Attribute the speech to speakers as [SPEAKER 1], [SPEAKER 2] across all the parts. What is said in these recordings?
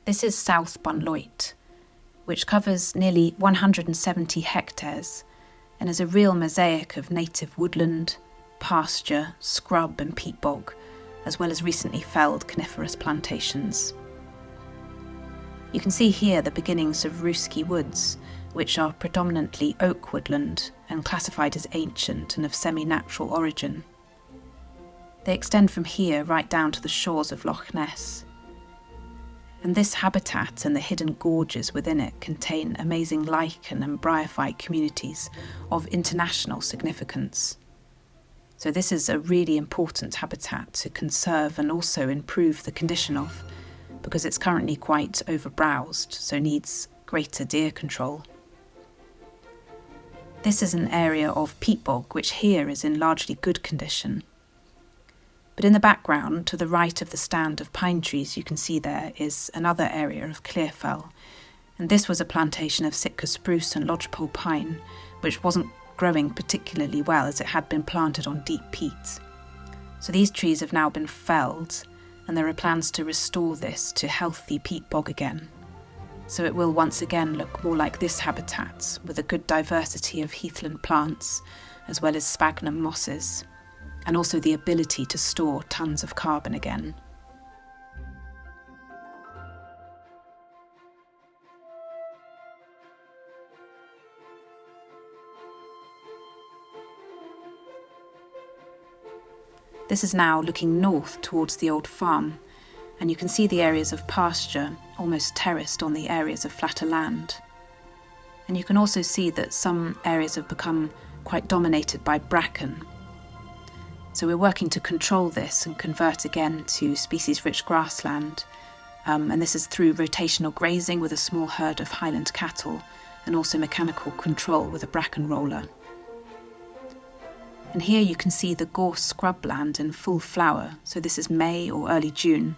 [SPEAKER 1] This is South Bunloit, which covers nearly 170 hectares and is a real mosaic of native woodland, pasture, scrub and peat bog, as well as recently felled coniferous plantations. You can see here the beginnings of Ruski woods, which are predominantly oak woodland and classified as ancient and of semi-natural origin. They extend from here right down to the shores of Loch Ness. And this habitat and the hidden gorges within it contain amazing lichen and bryophyte communities of international significance. So this is a really important habitat to conserve and also improve the condition of, because it's currently quite overbrowsed, so needs greater deer control. This is an area of peat bog, which here is in largely good condition. But in the background, to the right of the stand of pine trees you can see there is another area of clear fell, and this was a plantation of Sitka spruce and lodgepole pine, which wasn't growing particularly well as it had been planted on deep peat. So these trees have now been felled, and there are plans to restore this to healthy peat bog again. So it will once again look more like this habitat, with a good diversity of heathland plants, as well as sphagnum mosses, and also the ability to store tons of carbon again. This is now looking north towards the old farm, and you can see the areas of pasture almost terraced on the areas of flatter land. And you can also see that some areas have become quite dominated by bracken. So we're working to control this and convert again to species-rich grassland, and this is through rotational grazing with a small herd of Highland cattle, and also mechanical control with a bracken roller. And here you can see the gorse scrubland in full flower, so this is May or early June.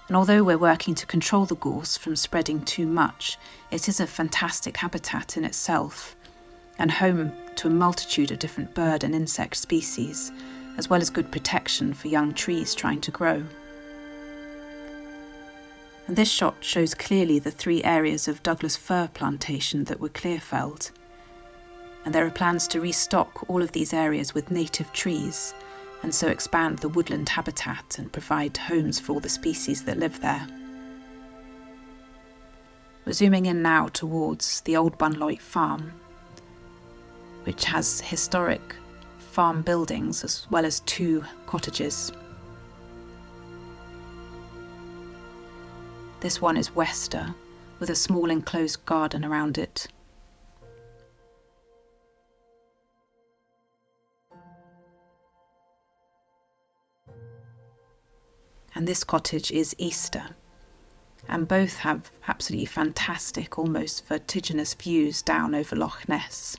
[SPEAKER 1] And although we're working to control the gorse from spreading too much, it is a fantastic habitat in itself, and home to a multitude of different bird and insect species, as well as good protection for young trees trying to grow. And this shot shows clearly the 3 areas of Douglas fir plantation that were clear felled. And there are plans to restock all of these areas with native trees, and so expand the woodland habitat and provide homes for all the species that live there. We're zooming in now towards the old Bunloit farm, which has historic farm buildings as well as 2 cottages. This one is Wester, with a small enclosed garden around it. And this cottage is Easter, and both have absolutely fantastic, almost vertiginous views down over Loch Ness.